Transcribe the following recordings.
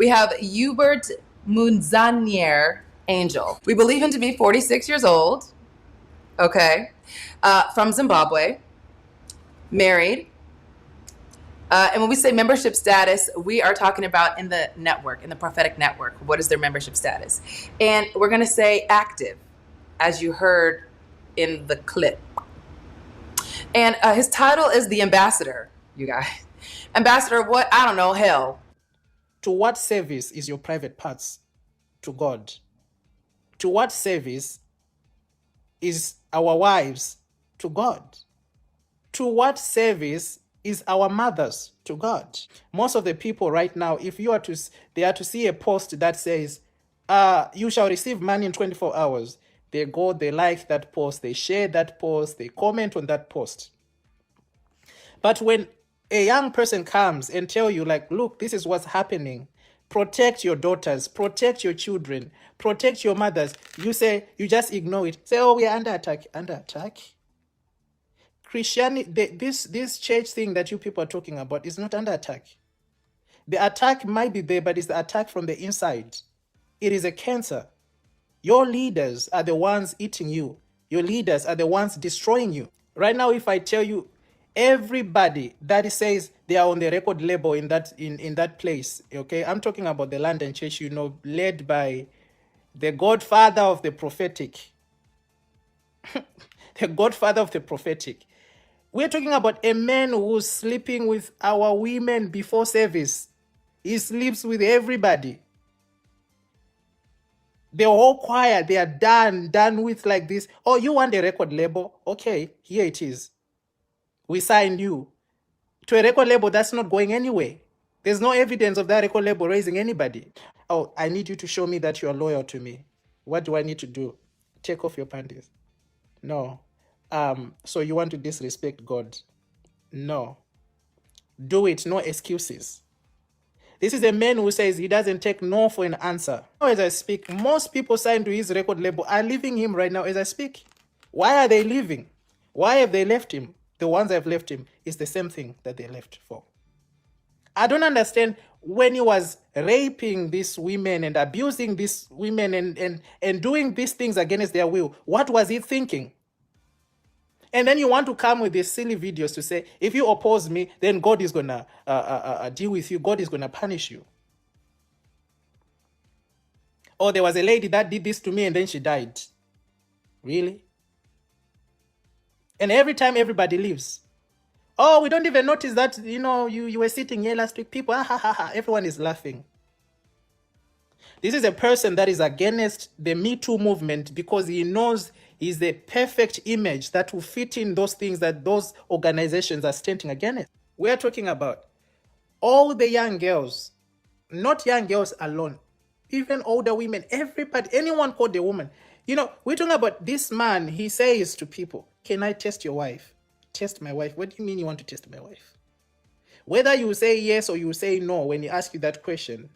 We have Uebert Munzanier Angel. We believe him to be 46 years old, okay, from Zimbabwe, married. And when we say membership status, we are talking about in the network, in the prophetic network. What is their membership status? And we're going to say active, as you heard in the clip. And his title is the ambassador, you guys. Ambassador of what? I don't know, hell. To what service is your private parts to God? To what service is our wives to God? To what service is our mothers to God? Most of the people right now, if you are to, they are to see a post that says, you shall receive money in 24 hours. They go, they like that post, they share that post, they comment on that post. But when a young person comes and tell you, like, look, this is what's happening, protect your daughters, protect your children, protect your mothers, you say, you just ignore it. Say, oh, we are under attack. Under attack? Christianity, this church thing that you people are talking about is not under attack. The attack might be there, but it's the attack from the inside. It is a cancer. Your leaders are the ones eating you. Your leaders are the ones destroying you. Right now, if I tell you, everybody that says they are on the record label in that place, okay, I'm talking about the London church, you know, led by the godfather of the prophetic. The godfather of the prophetic. We're talking about a man who's sleeping with our women before service. He sleeps with everybody. The whole choir, they are done with like this. Oh, you want a record label? Okay, here it is. We signed you to a record label that's not going anywhere. There's no evidence of that record label raising anybody. Oh, I need you to show me that you are loyal to me. What do I need to do? Take off your panties. No. So you want to disrespect God? No. Do it, no excuses. This is a man who says he doesn't take no for an answer. Now, as I speak, most people signed to his record label are leaving him right now as I speak. Why are they leaving? Why have they left him? The ones that have left him is the same thing that they left for. I don't understand when he was raping these women and abusing these women and doing these things against their will. What was he thinking? And then you want to come with these silly videos to say, if you oppose me, then God is going to deal with you. God is going to punish you. Or there was a lady that did this to me and then she died. Really? And every time everybody leaves. Oh, we don't even notice that, you know, you were sitting here last week. People, everyone is laughing. This is a person that is against the Me Too movement because he knows he's the perfect image that will fit in those things that those organizations are standing against. We are talking about all the young girls, not young girls alone, even older women, everybody, anyone called a woman. You know, we're talking about this man, he says to people, can I test your wife? Test my wife? What do you mean you want to test my wife? Whether you say yes or you say no when he asks you that question,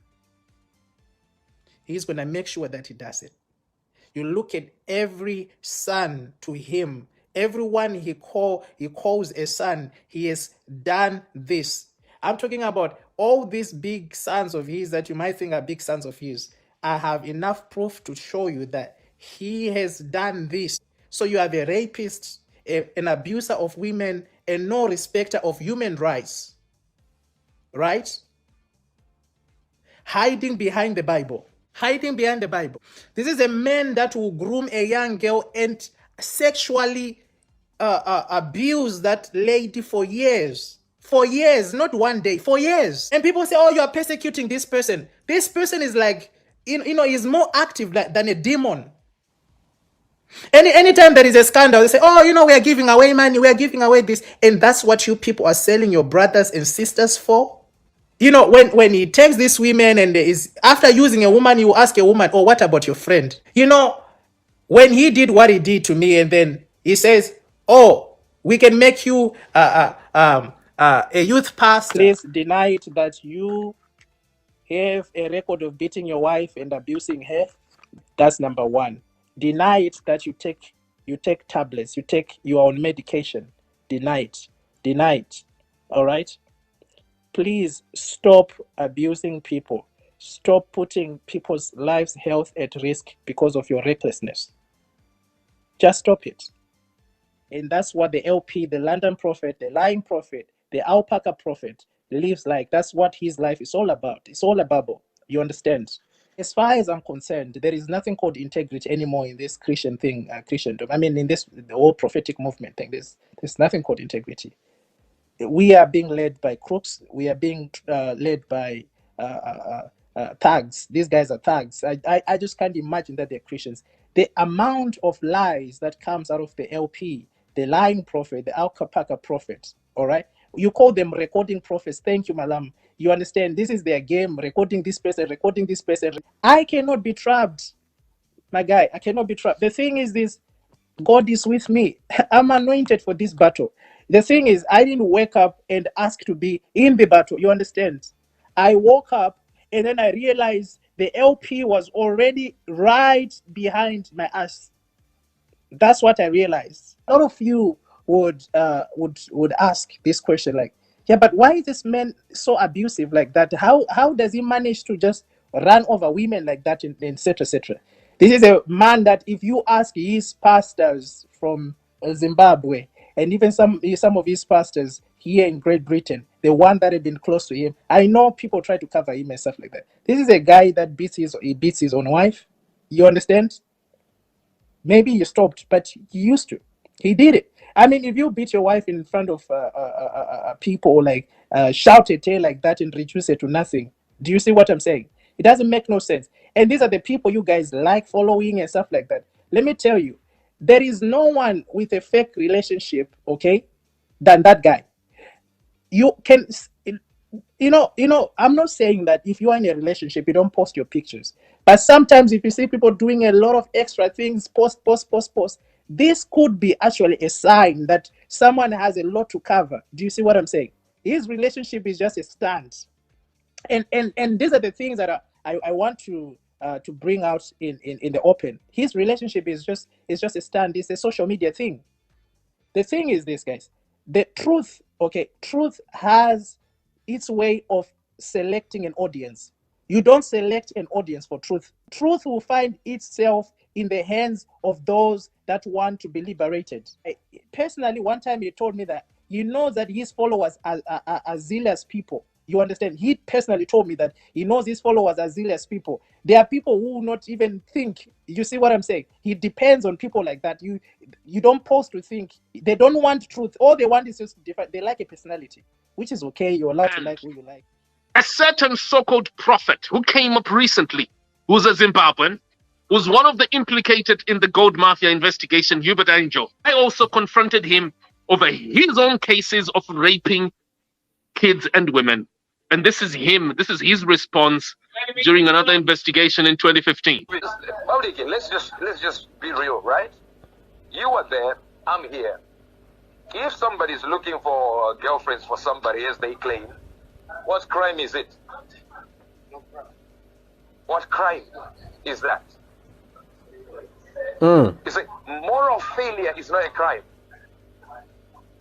he's going to make sure that he does it. You look at every son to him, everyone he calls a son, he has done this. I'm talking about all these big sons of his that you might think are big sons of his. I have enough proof to show you that he has done this. So you have a rapist, an abuser of women, and no respecter of human rights. Right? Hiding behind the Bible. Hiding behind the Bible. This is a man that will groom a young girl and sexually abuse that lady for years. For years, not one day, for years. And people say, oh, you are persecuting this person. This person is like, you know, is more active than a demon. Anytime there is a scandal, they say, oh, you know, we are giving away money, we are giving away this. And that's what you people are selling your brothers and sisters for. You know, when he takes these women and is after using a woman, you ask a woman, oh, what about your friend? You know, when he did what he did to me and then he says, oh, we can make you a youth pastor. Please deny it that you have a record of beating your wife and abusing her. That's number one. Deny it that you take tablets, you are on medication. Deny it. Deny it. All right? Please stop abusing people. Stop putting people's lives, health at risk because of your recklessness. Just stop it. And that's what the LP, the London prophet, the lying prophet, the alpaca prophet lives like. That's what his life is all about. It's all a bubble. You understand? As far as I'm concerned, there is nothing called integrity anymore in this Christian thing, Christendom. I mean, in this the whole prophetic movement thing, there's nothing called integrity. We are being led by crooks. We are being led by thugs. These guys are thugs. I just can't imagine that they're Christians. The amount of lies that comes out of the LP, the lying prophet, the alpaca prophet, all right? You call them recording prophets. Thank you, Malam. You understand? This is their game, recording this person, recording this person. I cannot be trapped, my guy. I cannot be trapped. The thing is this, God is with me. I'm anointed for this battle. The thing is, I didn't wake up and ask to be in the battle. You understand? I woke up and then I realized the LP was already right behind my ass. That's what I realized. A lot of you would ask this question like, yeah, but why is this man so abusive like that? How does he manage to just run over women like that, and etc. etc. This is a man that if you ask his pastors from Zimbabwe and even some of his pastors here in Great Britain, the one that have been close to him, I know people try to cover him and stuff like that. This is a guy that he beats his own wife. You understand? Maybe you stopped, but you used to. He did it. I mean, if you beat your wife in front of people, like shout at her like that and reduce her to nothing, do you see what I'm saying? It doesn't make no sense. And these are the people you guys like following and stuff like that. Let me tell you, there is no one with a fake relationship, okay, than that guy. You can, I'm not saying that if you are in a relationship you don't post your pictures, but sometimes if you see people doing a lot of extra things, post, this could be actually a sign that someone has a lot to cover. Do you see what I'm saying? His relationship is just a stunt, and these are the things that I want to bring out in the open. His relationship is just a stunt. It's a social media thing. The thing is this, guys, the truth, okay, truth has its way of selecting an audience. You don't select an audience for truth. Truth will find itself in the hands of those that want to be liberated. Personally, one time he told me that he knows that his followers are zealous people. You understand? He personally told me that he knows his followers are zealous people. There are people who will not even think. You see what I'm saying? He depends on people like that. You don't post to think. They don't want truth. All they want is just different. They like a personality, which is okay. You're allowed to like who you like. A certain so-called prophet who came up recently, who's a Zimbabwean, was one of the implicated in the gold mafia investigation, Uebert Angel. I also confronted him over his own cases of raping kids and women. And this is his response during another investigation in 2015. Let's just be real, right? You are there, I'm here. If somebody's looking for girlfriends for somebody, as they claim, what crime is it? What crime is that? You see, moral failure is not a crime.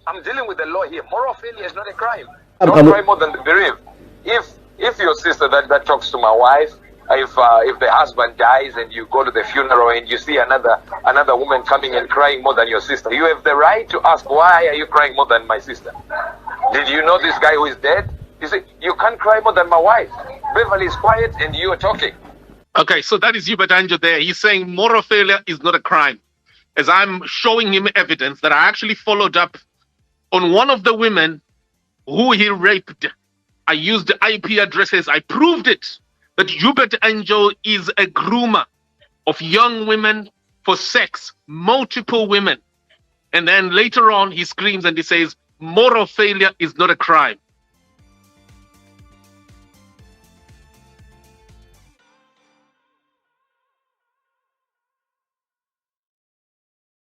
I'm dealing with the law here. Moral failure is not a crime. Don't cry more than the bereaved. If your sister that talks to my wife, if the husband dies and you go to the funeral and you see another woman coming and crying more than your sister, you have the right to ask, why are you crying more than my sister? Did you know this guy who is dead? You see, you can't cry more than my wife. Beverly is quiet and you are talking. Okay, so that is Uebert Angel there. He's saying moral failure is not a crime. As I'm showing him evidence that I actually followed up on one of the women who he raped. I used the IP addresses. I proved it that Uebert Angel is a groomer of young women for sex, multiple women. And then later on, he screams and he says, moral failure is not a crime.